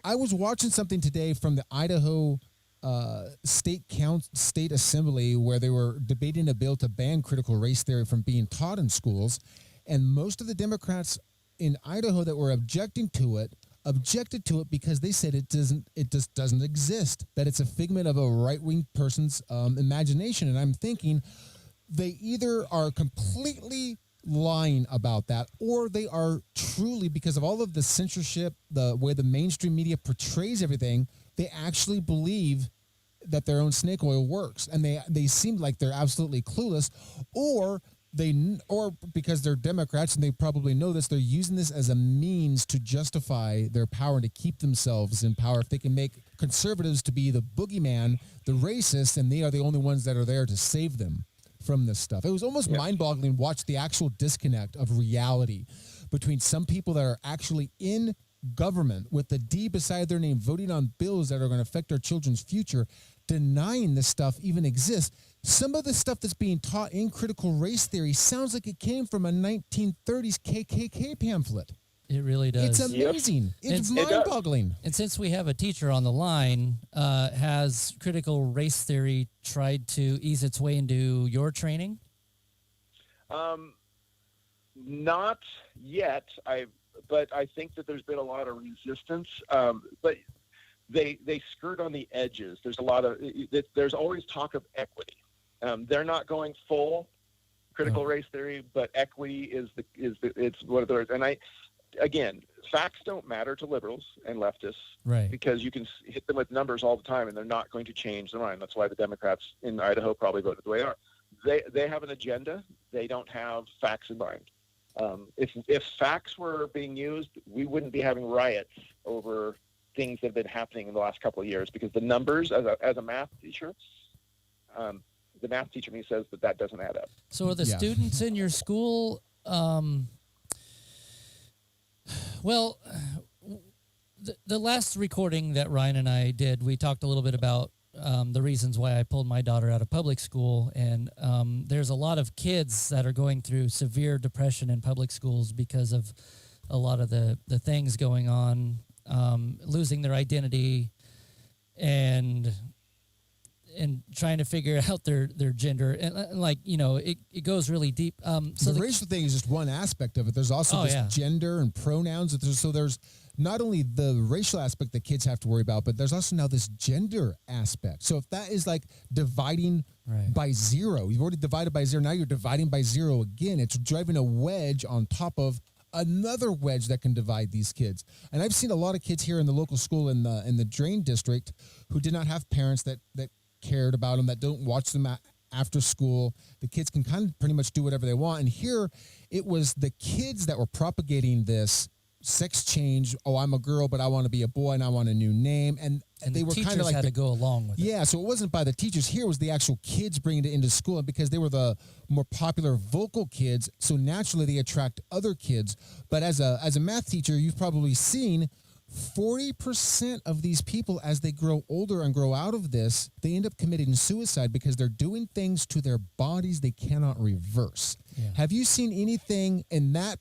I was watching something today from the Idaho state assembly where they were debating a bill to ban critical race theory from being taught in schools, and most of the Democrats in Idaho that were objected to it because they said it just doesn't exist, that it's a figment of a right-wing person's imagination. And I'm thinking they either are completely lying about that, or they are truly, because of all of the censorship, the way the mainstream media portrays everything, they actually believe that their own snake oil works, and they seem like they're absolutely clueless, or because they're Democrats and they probably know this, they're using this as a means to justify their power and to keep themselves in power. If they can make conservatives to be the boogeyman, the racist, and they are the only ones that are there to save them from this stuff. It was almost mind-boggling to watch the actual disconnect of reality between some people that are actually in government with the D beside their name, voting on bills that are going to affect our children's future, denying this stuff even exists. Some of the stuff that's being taught in critical race theory sounds like it came from a 1930s KKK pamphlet. It really does. It's amazing. Yep. It's mind-boggling. And since we have a teacher on the line, has critical race theory tried to ease its way into your training? Not yet. But I think that there's been a lot of resistance. But they skirt on the edges. There's always talk of equity. They're not going full critical race theory, but equity is what it is. And again, facts don't matter to liberals and leftists, right? Because you can hit them with numbers all the time, and they're not going to change their mind. That's why the Democrats in Idaho probably voted the way they are. They have an agenda. They don't have facts in mind. If facts were being used, we wouldn't be having riots over things that have been happening in the last couple of years, because the numbers, as a math teacher, the math teacher me says that doesn't add up. So are the students in your school? Well, the last recording that Ryan and I did, we talked a little bit about the reasons why I pulled my daughter out of public school. And there's a lot of kids that are going through severe depression in public schools because of a lot of the things going on, losing their identity and trying to figure out their gender. And like, it goes really deep. So the racial thing is just one aspect of it. There's also gender and pronouns. So there's not only the racial aspect that kids have to worry about, but there's also now this gender aspect. So if that is like dividing by zero, you've already divided by zero, now you're dividing by zero again. It's driving a wedge on top of another wedge that can divide these kids. And I've seen a lot of kids here in the local school in the Drain district who did not have parents that cared about them, that don't watch them after school. The kids can kind of pretty much do whatever they want. And here it was the kids that were propagating this sex change. Oh, I'm a girl, but I want to be a boy and I want a new name. And they were kind of like had to go along with it. Yeah, so it wasn't by the teachers. Here was the actual kids bringing it into school, and because they were the more popular vocal kids, so naturally they attract other kids. But as a math teacher, you've probably seen 40% of these people, as they grow older and grow out of this, they end up committing suicide because they're doing things to their bodies they cannot reverse. Yeah. Have you seen anything in that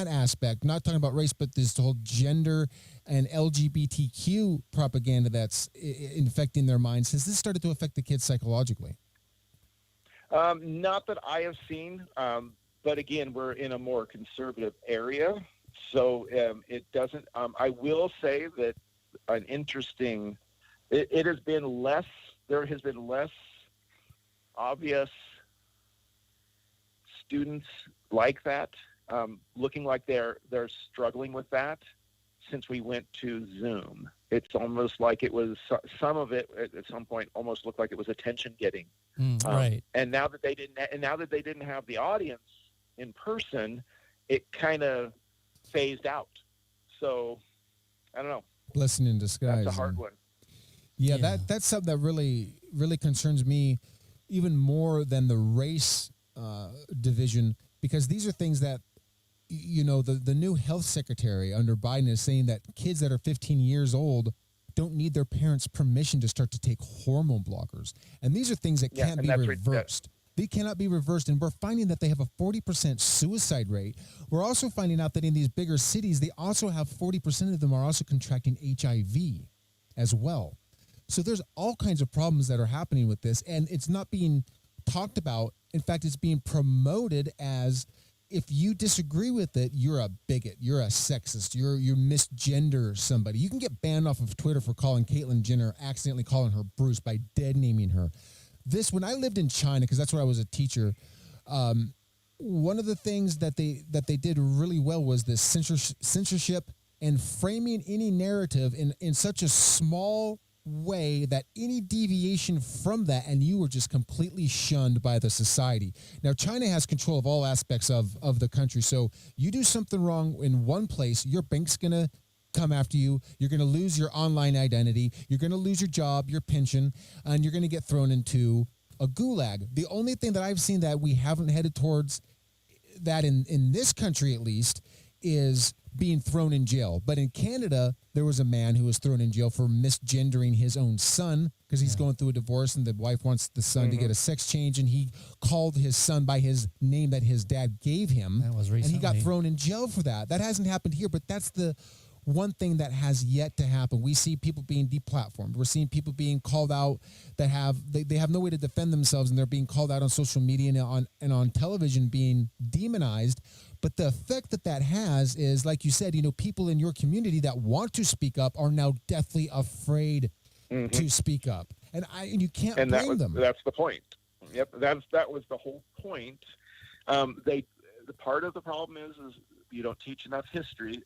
aspect, not talking about race, but this whole gender and LGBTQ propaganda that's infecting their minds? Has this started to affect the kids psychologically? Not that I have seen, but again, we're in a more conservative area. So it doesn't. I will say that an interesting. It has been less. There has been less obvious students like that, looking like they're struggling with that since we went to Zoom. It's almost like it was some of it at some point almost looked like it was attention getting. Right. And now that they didn't have the audience in person, it kind of phased out. So I don't know. Blessing in disguise. That's a hard one. Yeah. That's something that really, really concerns me even more than the race division, because these are things that, the new health secretary under Biden is saying that kids that are 15 years old don't need their parents' permission to start to take hormone blockers. And these are things that can't be reversed. They cannot be reversed. And we're finding that they have a 40% suicide rate. We're also finding out that in these bigger cities, they also have 40% of them are also contracting HIV as well. So there's all kinds of problems that are happening with this, and it's not being talked about. In fact, it's being promoted as, if you disagree with it, you're a bigot, you're a sexist, you misgender somebody. You can get banned off of Twitter for calling Caitlyn Jenner, accidentally calling her Bruce by dead naming her. This, when I lived in China, because that's where I was a teacher, one of the things that they did really well was this censorship and framing any narrative in such a small way that any deviation from that, and you were just completely shunned by the society. Now, China has control of all aspects of the country. So you do something wrong in one place, your bank's going to come after you. You're going to lose your online identity. You're going to lose your job, your pension, and you're going to get thrown into a gulag. The only thing that I've seen that we haven't headed towards that in this country, at least, is being thrown in jail. But in Canada, there was a man who was thrown in jail for misgendering his own son because he's going through a divorce and the wife wants the son to get a sex change, and he called his son by his name that his dad gave him. That was recently. And he got thrown in jail for that. That hasn't happened here, but that's the one thing that has yet to happen. We see people being deplatformed. We're seeing people being called out that they have no way to defend themselves, and they're being called out on social media and on television, being demonized. But the effect that has is, like you said, people in your community that want to speak up are now deathly afraid to speak up, and you can't blame them. That's the point. Yep, that was the whole point. The part of the problem is you don't teach enough history.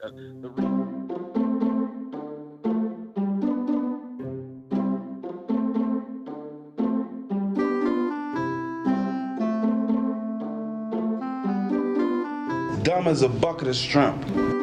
Dumb as a bucket of shrimp.